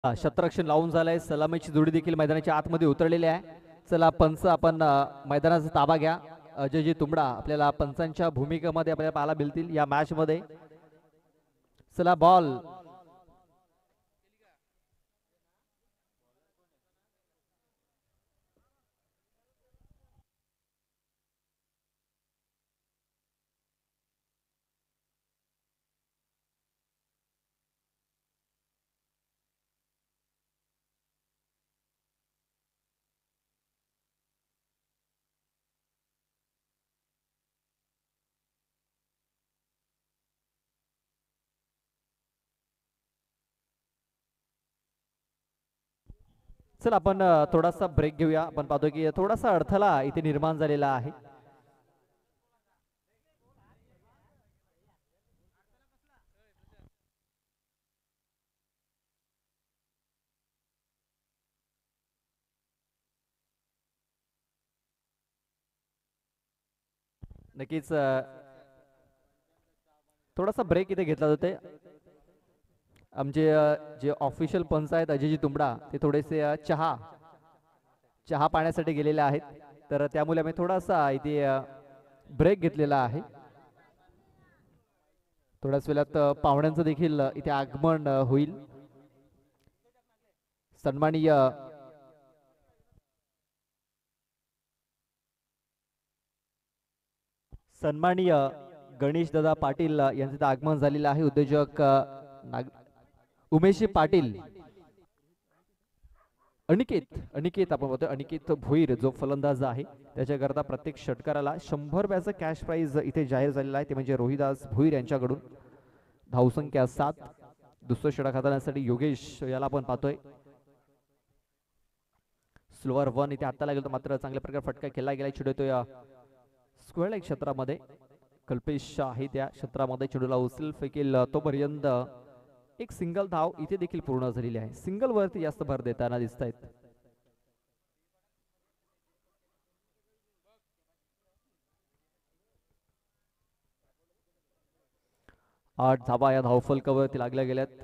क्षेत्ररक्षण लावून झालंय. सलामीची जोडी देखील मैदानाच्या आतमध्ये उतरलेली आहे. चला पंच आपण मैदानाचा ताबा घ्या. अजयजी तुंबडा आपल्याला पंचांच्या भूमिकेमध्ये आपल्याला पाहायला मिळतील या मॅच मध्ये. चला बॉल चला आपण थोडासा ब्रेक घेऊया. आपण पाहतो की थोडासा अडथळा इथे निर्माण झालेला आहे. नक्कीच थोडासा ब्रेक इथे घेतला जातोय. आमचे जे ऑफिशियल पंच आहेत अजयजी तुंबडा ते थोडेसे चहा पाण्यासाठी गेलेले आहेत. तर त्यामुळे आम्ही थोडासा इथे ब्रेक घेतलेला आहे. थोड्याच वेळात पाहुण्यांचं देखील इथे आगमन होईल. सन्माननीय सन्माननीय गणेश दादा पाटील यांचं इथे आगमन झालेलं आहे. उद्योजक उमेश पाटील अनिकेत आपण बोलतोय अनिकेत भोईर जो फलंदाज आहे त्याच्याकरता प्रत्येक षटकाराला 100 रुपयाचं कॅश प्राइज इथे जाहीर झालेला आहे. ते म्हणजे रोहिदास भोईर यांच्याकडून. धावसंख्या 7. दुसरं षटक हाताळण्यासाठी योगेश याला आपण पाहतोय. स्लोअर 1 इथे हाताला गेलो मात्र चांगल्या प्रकारे फटका खेळला गेला. चिडवतोय स्क्वेअर लाईक क्षेत्रामध्ये कल्पेश आहे त्या क्षेत्रामध्ये चेंडूला उचल फेकेल तोपर्यंत एक सिंगल धाव इथे देखील पूर्ण झालेली आहे. सिंगल वरती जास्त भर देताना दिसत आहेत. 8 धावा या धावफलकावरती लागल्या गेल्यात.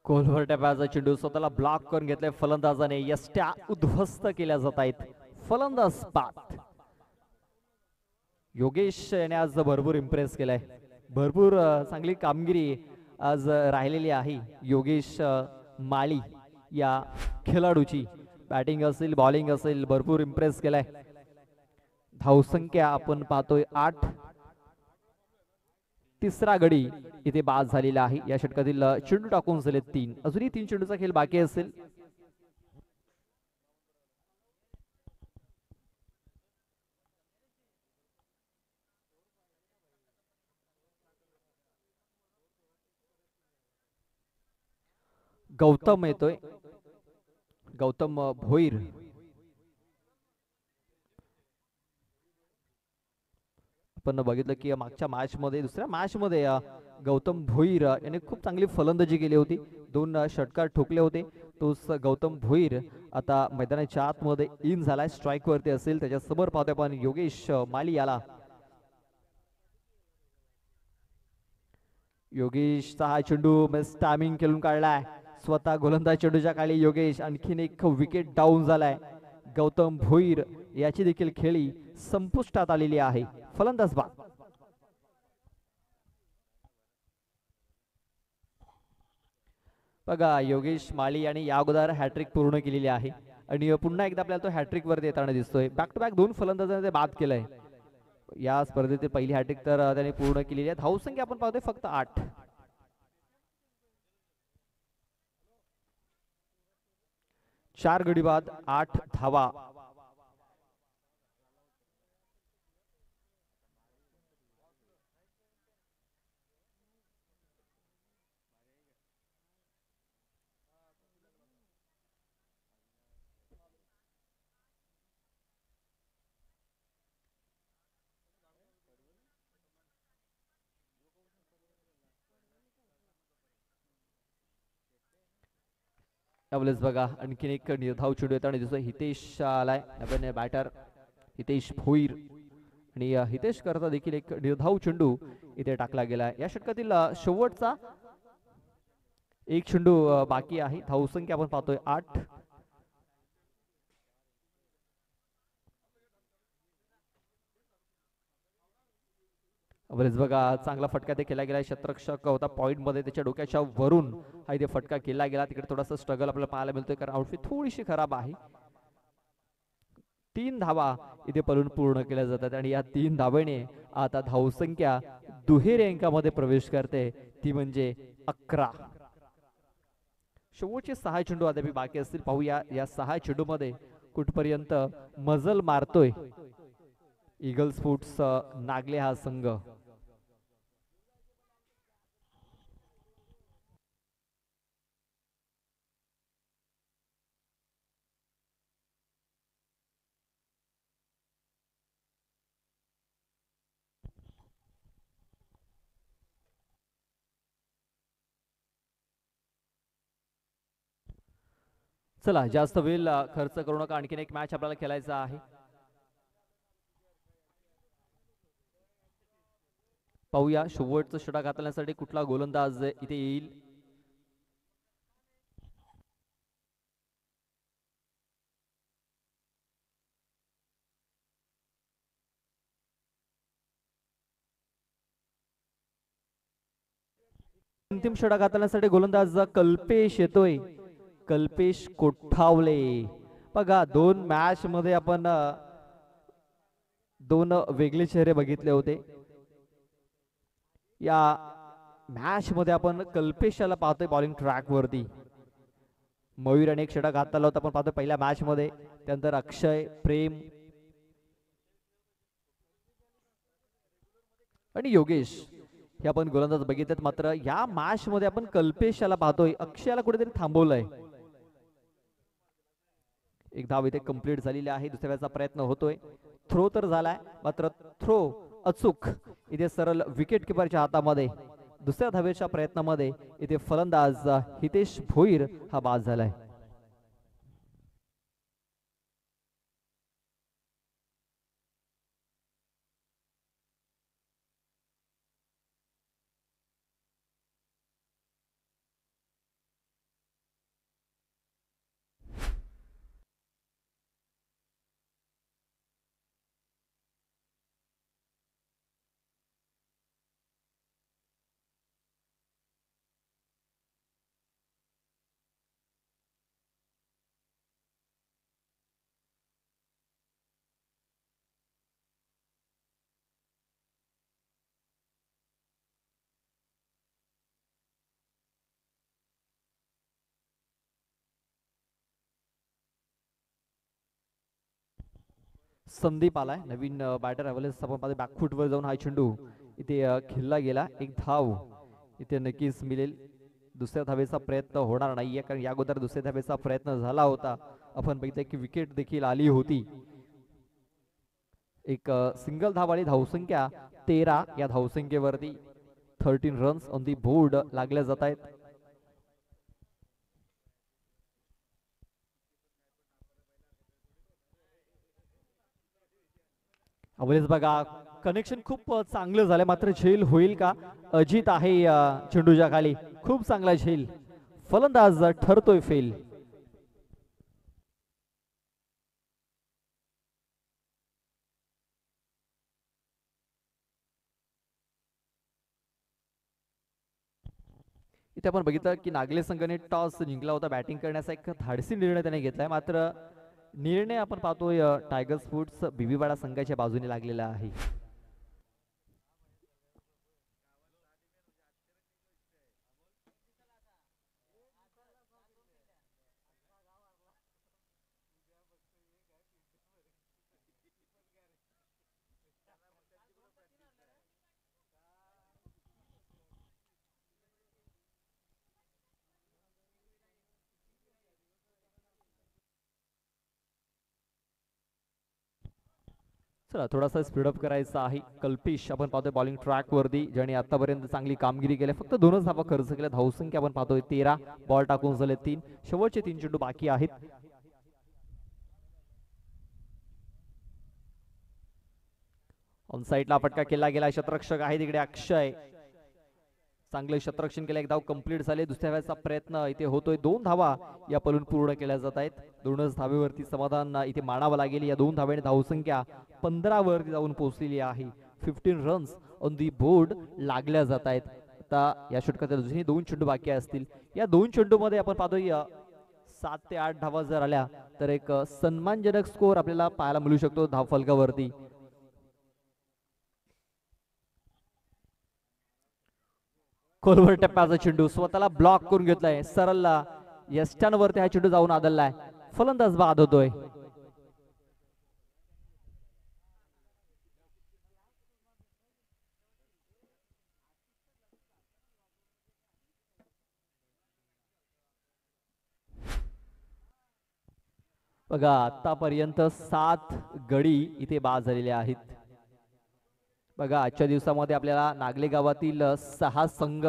कोलवर टप्प्याचा चेंडू स्वतःला ब्लॉक करून घेतलाय फलंदाजाने. यष्ट्या उद्ध्वस्त केल्या जात आहेत. फलंदाज बाद. योगेश याने आज भरपूर इम्प्रेस केलाय. भरपूर चांगली कामगिरी आज राहिलेली आहे. योगेश माळी या खेळाडूची बॅटिंग असेल बॉलिंग असेल भरपूर इम्प्रेस केलाय. धावसंख्या आपण पाहतोय 8. तिसरा गडी इथे बाद झालेला आहे. या षटकातील चेंडू टाकून झाले 3. अजूनही 3 चेंडूचा खेळ बाकी असेल. गौतम येतोय. गौतम भोईर आपण बघितलं की मागच्या मॅच मध्ये दुसऱ्या मॅच मध्ये गौतम भोईर याने खूप चांगली फलंदाजी केली होती. 2 षटकार ठोकले होते. तोच गौतम भोईर आता मैदानाच्या आतमध्ये इन झालाय. स्ट्राईक वरती असेल. त्याच्या समोर पाहतोय आपण योगेश माली याला. योगेशचा हा चेंडू मिस टायमिंग खेळून काढलाय. स्वतः गोलंदाज चेंडूच्या खाली योगेश. आणखीन एक विकेट डाऊन झालाय. गौतम भोईर याची देखील खेळी संपुष्टात आलेली आहे. फलंदाज बाद. बघा योगेश माळी यांनी या अगोदर हॅट्रिक पूर्ण केलेली आहे आणि पुन्हा एकदा आपल्याला तो हॅट्रिक वर येताना दिसतोय. बॅक टू बॅक 2 फलंदाजांनी बाद केलंय. या स्पर्धेतील पहिली हॅट्रिक तर त्याने पूर्ण केलेली आहे. धावसंख्या आपण पाहतोय फक्त 8. 4 गडी बाद 8 धावा. यावेळेस बघा आणखीन एक निर्धाव चेंडू येताना दिसतोय. हितेश आलाय नवीन बॅटर हितेश भोईर आणि हितेश करता देखील एक निर्धाव चेंडू इथे टाकला गेला. या षटकातील शेवटचा एक चेंडू बाकी आहे. धावसंख्या आपण पाहतोय 8. बघा चांगला फटका ते केला गेला. शतरक्षक होता पॉइंट मध्ये त्याच्या डोक्याच्या वरून हा इथे फटका केला गेला. तिकडे थोडासा स्ट्रगल आपल्याला पाहायला मिळतोय कारण आउटफिट थोडीशी खराब आहे. 3 धावा इथे पळून पूर्ण केल्या जातात आणि या 3 धावेने आता धावसंख्या दुहेरी अंकामध्ये प्रवेश करते ती म्हणजे 11. शेवटचे 6 चेंडू अद्याप बाकी असतील. पाहूया या 6 चेंडू मध्ये कुठपर्यंत मजल मारतोय ईगल स्पोर्ट्स नागले हा संघ. चला जास्त वेळ खर्च करू नका. आणखीन एक मॅच आपल्याला खेळायचा आहे. पाहूया शेवटचा षटक घालण्यासाठी कुठला गोलंदाज इथे येईल. अंतिम षटक घालण्यासाठी गोलंदाज कल्पेश येतोय. कल्पेश कोठावले. बघा 2 मॅच मध्ये आपण 2 वेगळे चेहरे बघितले होते. या मॅच मध्ये आपण कल्पेशाला पाहतोय बॉलिंग ट्रॅक वरती. मयूर अनेक षटक घातला होता आपण पाहतोय पहिल्या मॅच मध्ये. त्यानंतर अक्षय प्रेम आणि योगेश हे आपण गोलंदाज बघितलेत. मात्र या मॅच मध्ये आपण कल्पेशाला पाहतोय. अक्षयाला कुठेतरी थांबवलंय. एक धाव इथे कंप्लीट झालेली आहे. दुसऱ्याचा प्रयत्न होतोय. थ्रो तर झालाय मात्र थ्रो अचूक इथे सरळ विकेट किपरच्या हातामध्ये. दुसऱ्या धावेच्या प्रयत्नामध्ये इथे फलंदाज हितेश भोईर हा बाद झालाय. संदीप आलाय नवीन बॅटर अवेलेबल. आपण बॅकफूट वर जाऊन हा चेंडू इथे खेळला गेला. एक धाव इथे नक्कीच मिळेल. दुसऱ्या धावेचा प्रयत्न होणार नाहीये कारण या अगोदर दुसऱ्या धावेचा प्रयत्न झाला होता. आपण बघितलं की विकेट देखील आली होती. एक सिंगल धाव आणि धावसंख्या 13. या धावसंख्येवरती 13 रन्स ऑन दी बोर्ड लागल्या जात आहेत. अवलेज बघा कनेक्शन खूप चांगलं झालं मात्र झेल होईल का. अजित आहे चेंडूच्या खाली. खूप चांगला झेल. फलंदाज ठरतोय फेल. इथे आपण बघितलं की नागले संघाने टॉस जिंकला होता. बॅटिंग करण्याचा एक धाडसी निर्णय त्याने घेतलाय. मात्र निर्णय आपण पाहतोय टायगर स्पोर्ट्स बीबीवाडा संघाच्या बाजूने लागलेला आहे. चला थोडासा स्पीडअप करायचा आहे. कल्पिश आपण पाहतोय बॉलिंग ट्रॅक वरती, ज्याने आतापर्यंत चांगली कामगिरी केली. फक्त 2च धावा खर्च केल्या. धावसंख्या आपण पाहतोय 13. बॉल टाकून झाले 3. शेवटचे 3 चेंडू बाकी आहेत. ऑन साईडला फटका केला गेला. शतरक्षक आहे तिकडे अक्षय, चांगले शतरक्षण केलं. एक धाव कंप्लीट झाले. दुसऱ्या वेळेचा प्रयत्न इथे होतोय. 2 धावा या पलून पूर्ण केल्या जात आहेत. 2च धावेवरती समाधान इथे मानावं लागेल. या 2 धाव्याने धावसंख्या 15 वरती जाऊन पोहोचलेली आहे. 15 रन्स ऑन दी बोर्ड लागल्या जात आहेत. आता या षटकातील अजूनही 2 चेंडू बाकी असतील. या 2 चेंडू मध्ये आपण पाहतोय 7 ते 8 धावा जर आल्या तर एक सन्मानजनक स्कोर आपल्याला पाहायला मिळू शकतो धावफलकावरती. खोलवर टप्प्याचा चेंडू स्वतःला ब्लॉक करून घेतलाय. सरळला यष्ट्यांवरती हा चेंडू जाऊन आदळलाय. फलंदाज बाद होतोय. बघा आतापर्यंत 7 गडी इथे बाद झालेले आहेत. बघा आजच्या दिवसामध्ये आपल्याला नागले गावातील 6 संघ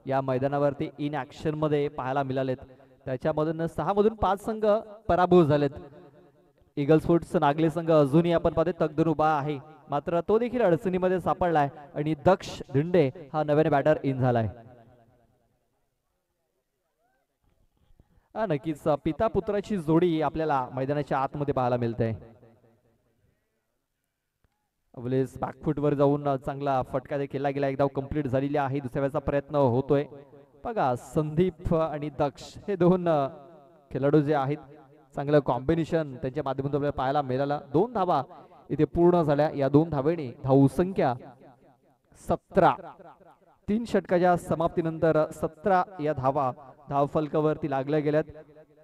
या मैदानावरती इन ऍक्शन मध्ये पाहायला मिळालेत. त्याच्यामधून 6 मधून 5 संघ पराभूत झालेत. ईगल स्पोर्ट्स नागले संघ अजूनही आपण पाहतोय तगधरून उभा आहे, मात्र तो देखील अडचणीमध्ये सापडलाय आणि दक्ष धिंडे हा नव्याने बॅटर इन झालाय. नक्कीच पिता पुत्राची जोडी आपल्याला मैदानाच्या आतमध्ये पाहायला मिळते. अवलेस बॅकफुट वर जाऊन चांगला फटका केला गेला. एक धाव कंप्लीट झालेली आहे. दुसऱ्या वेळेचा प्रयत्न होतोय. बघा संदीप आणि दक्ष हे 2 खेळाडू जे आहेत, चांगलं कॉम्बिनेशन त्यांच्या माध्यमातून आपल्याला पाहायला मिळाला. 2 धावा इथे पूर्ण झाल्या. या 2 धावेने धावसंख्या 17. 3 षटकाच्या समाप्तीनंतर 17 या धावा धावफलकावरती लागल्या गेल्यात.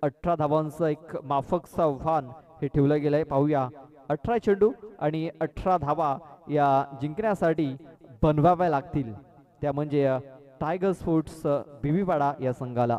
18 धावांचं एक माफकचं आव्हान हे ठेवलं गेलंय. पाहूया 18 चेंडू आणि 18 धावा या जिंकण्यासाठी बनवाव्या लागतील. त्या म्हणजे टायगर स्पोर्ट्स बिबीवाडा या संघाला.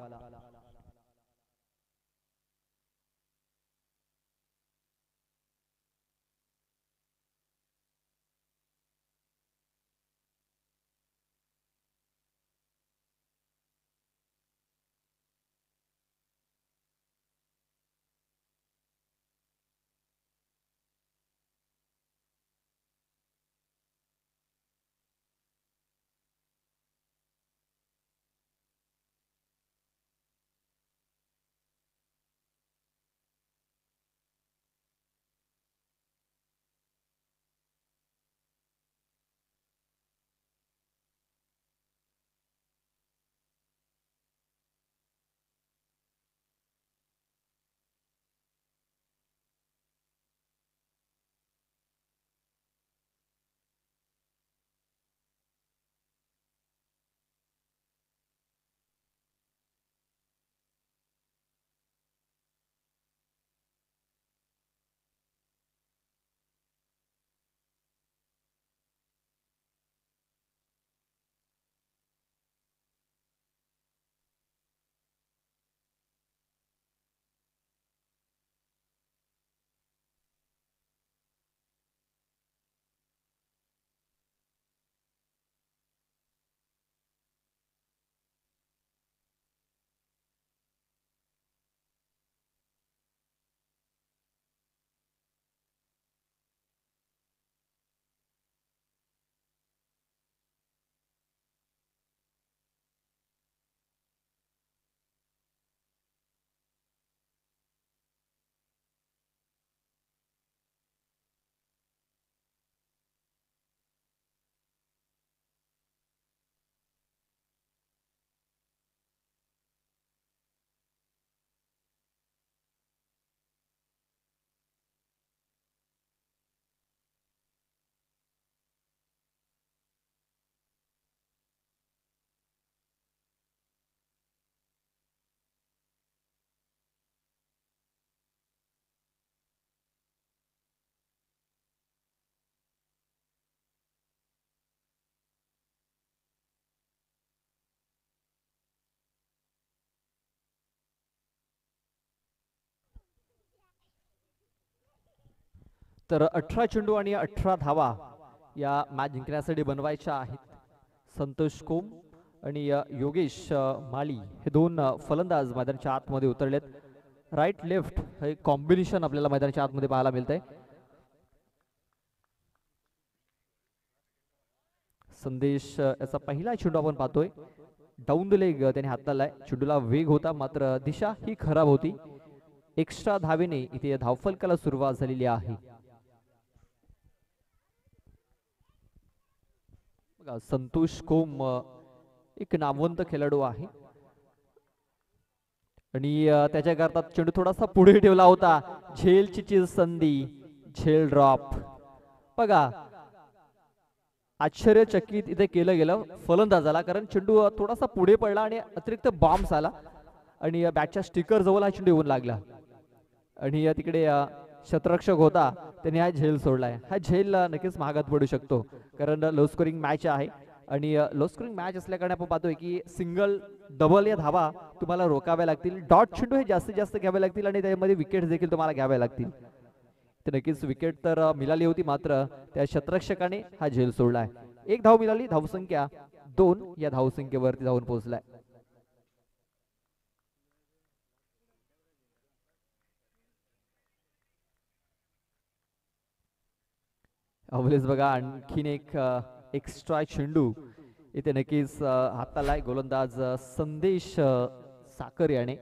तर 18 चेंडू आणि 18 धावा या मॅच जिंकण्यासाठी बनवायच्या आहेत. संतोष कोम आणि योगेश माळी हे दोन फलंदाज मैदानाच्या आतमध्ये उतरलेत. राईट लेफ्ट हे कॉम्बिनेशन आपल्याला मैदानाच्या आतमध्ये पाहायला मिळतंय. संदेश याचा पहिला चेंडू आपण पाहतोय, डाऊन द लेग त्याने हाताळलाय. चेंडूला वेग होता मात्र दिशा ही खराब होती. एक्स्ट्रा धावेने इथे धावफलकाला सुरुवात झालेली आहे. बघा संतोष कोम एक नामवंत खेळाडू आहे आणि त्याच्याकरता चेंडू थोडासा पुढे ठेवला होता. झेलची संधी, झेल ड्रॉप. बघा आश्चर्यचकित इथे केलं गेलं फलंदाजाला, कारण चेंडू थोडासा पुढे पडला आणि अतिरिक्त बॉम्ब आला आणि बॅटच्या स्टिकर जवळ हा चेंडू येऊन लागला आणि तिकडे शतरक्षक होता त्याने हा झेल सोडलाय. हा झेल नक्कीच महागात पडू शकतो, कारण लो स्कोरिंग मॅच आहे आणि लो स्कोरिंग मॅच असल्याकारणे आपण पाहतोय की सिंगल डबल या धावा तुम्हाला रोकाव्या लागतील. डॉट चेंडू हे जास्तीत जास्त घ्यावे लागतील आणि त्यामध्ये विकेट देखील तुम्हाला घ्याव्या लागतील. तर नक्कीच विकेट तर मिळाली होती मात्र त्या शतरक्षकाने हा झेल सोडलाय. एक धाव मिळाली, धावसंख्या 2 या धावसंख्येवरती जाऊन पोहोचलाय. अवलेच बघा आणखीन एक एक्स्ट्रा चेंडू इथे नक्कीच हातालाय गोलंदाज संदेश साकर याने.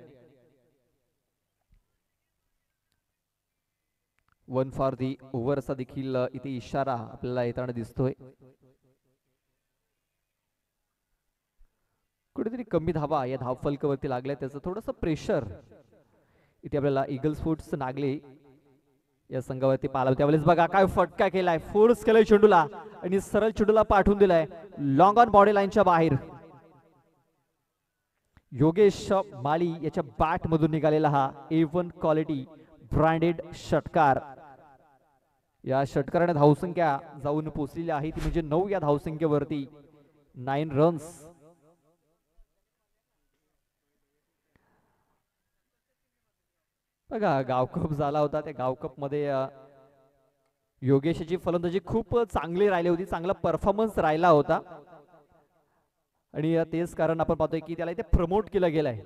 1 फॉर दी ओव्हर असा देखील इथे इशारा आपल्याला येताना दिसतोय. कुठेतरी कमी धावा या धावफलकावरती लागल्या, त्याचं थोडंसं प्रेशर इथे आपल्याला ईगल स्पोर्ट्स नागले या संघावरती पाहिला. त्यावेळेस बघा काय फटका केलाय, फोर्स केलाय चेंडूला आणि सरळ चेंडूला पाठवून दिलाय लॉंग ऑन बॉडी लाईनच्या बाहेर. योगेश माळी याच्या बॅट मधून निघालेला हा A1 क्वालिटी ब्रँडेड षटकार. या षटकाराने धावसंख्या जाऊन पोहोचलेली आहे ती म्हणजे 9 या धावसंख्येवरती 9 रन्स. बघा गावकप झाला होता, त्या गावकप मध्ये योगेशची फलंदाजी खूप चांगली राहिली होती, चांगला परफॉर्मन्स राहिला होता आणि तेच कारण आपण पाहतोय की त्याला इथे प्रमोट केलं गेलंय.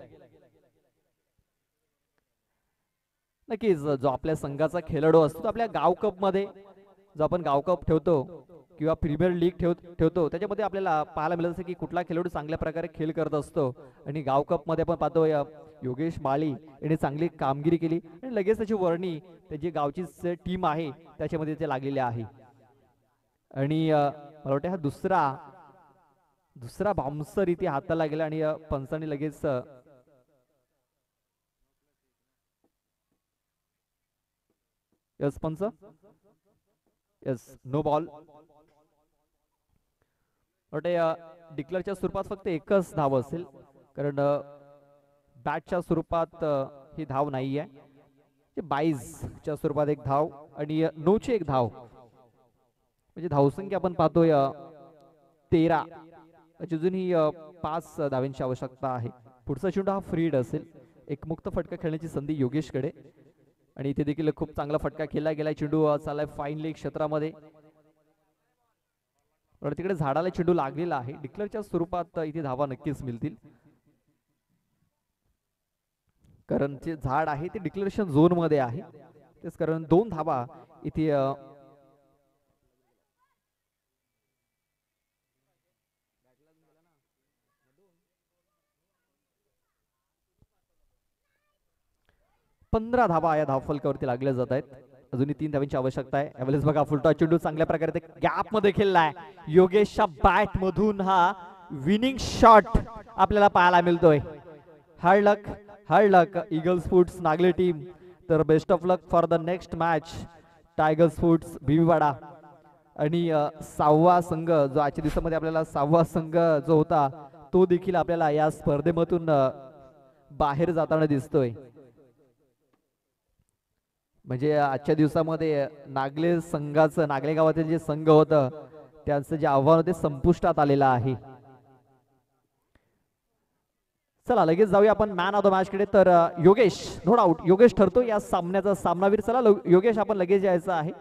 नक्कीच जो आपल्या संघाचा खेळाडू असतो आपल्या गावकप मध्ये जो आपण गावकप ठेवतो किंवा प्रीमियर लीग ठेवतो त्याच्यामध्ये आपल्याला पाहायला मिळत असतं की कुठला खेळाडू चांगल्या प्रकारे खेळ करत असतो आणि गावकप मध्ये आपण पाहतो योगेश माळी याने चांगली कामगिरी केली आणि लगेच त्याची वर्णी त्याची गावची टीम आहे त्याच्यामध्ये ते लागलेले आहे. आणि मला वाटतं हा दुसरा बाउन्सर इथे हाताला गेला आणि पंचाने लगेच यस पंच यस नो बॉल. वाटते डिक्लेअरच्या स्वरूपात फक्त एकच धाव असेल, कारण बॅटच्या स्वरूपात ही धाव नाही आहे. 22च्या स्वरूपात एक धाव आणि 9ची एक धाव म्हणजे धावसंख्या आपण पाहतोय 13. अजूनही 5 धावांची आवश्यकता आहे. पुढचा चेंडू हा फ्रीड असेल, एक मुक्त फटका खेळण्याची संधी योगेशकडे आणि इथे देखील खूप चांगला फटका खेळला गेला. चेंडू चाललाय फाईन लेग क्षेत्रामध्ये, तिकडे झाडाला चेंडू लागलेला आहे. डिक्लेअरच्या स्वरूपात इथे धावा नक्कीच मिळतील, कारण जे झाड आहे ते डिक्लेरेशन झोन मध्ये आहे, तेच कारण 2 धावा इथे पंधरा धावा या धावफलकावरती लागल्या जात आहेत. अजूनही 3 धावांची आवश्यकता आहे. यावेळेस बघा फुलटॉस चेंडू चांगल्या प्रकारे ते गॅप मध्ये खेळलाय. योगेशच्या बॅट मधून हा विनिंग शॉट आपल्याला पाहायला मिळतोय. Hard luck Eagle Sports Nagale team. तर best of luck for the next match Tiger Sports Bhimwada. आणि 6वा संघ जो आजच्या दिवसामध्ये आपल्याला 6वा संघ जो होता तो देखील आपल्याला या स्पर्धेमधून बाहेर जाताना दिसतोय. म्हणजे आजच्या दिवसामध्ये नागले संघाचं नागले गावातील जे संघ होतं त्यांचं जे आव्हान होते संपुष्टात आलेलं आहे. चला लगेच जाऊया आपण मॅन ऑफ द मॅच कडे. तर योगेश नो डाऊट योगेश ठरतो या सामन्याचा सामनावीर. चला योगेश आपण लगेच यायचं आहे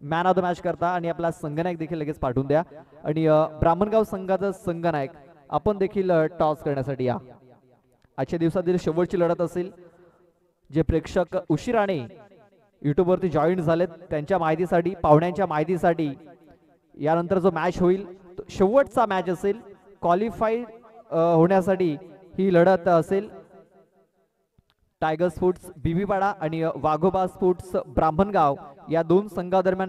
मॅन ऑफ द मॅच करता आणि आपला संघनायक देखील लगेच पाठवून द्या. आणि ब्राह्मणगाव संघाचा संघनायक आपण देखील टॉस करण्यासाठी या. आजच्या दिवसातील शेवटची लढत असेल. जे प्रेक्षक उशिराने युट्यूबवरती जॉईन झालेत त्यांच्या माहितीसाठी, पाहुण्यांच्या माहितीसाठी, यानंतर जो मॅच होईल तो शेवटचा मॅच असेल. क्वालिफाईड होण्यासाठी ही लढत असेल. टायगर स्पोर्ट्स बीबीपाडा आणि वाघोबा स्पोर्ट्स ब्राह्मणगाव या दोन संघादरम्यान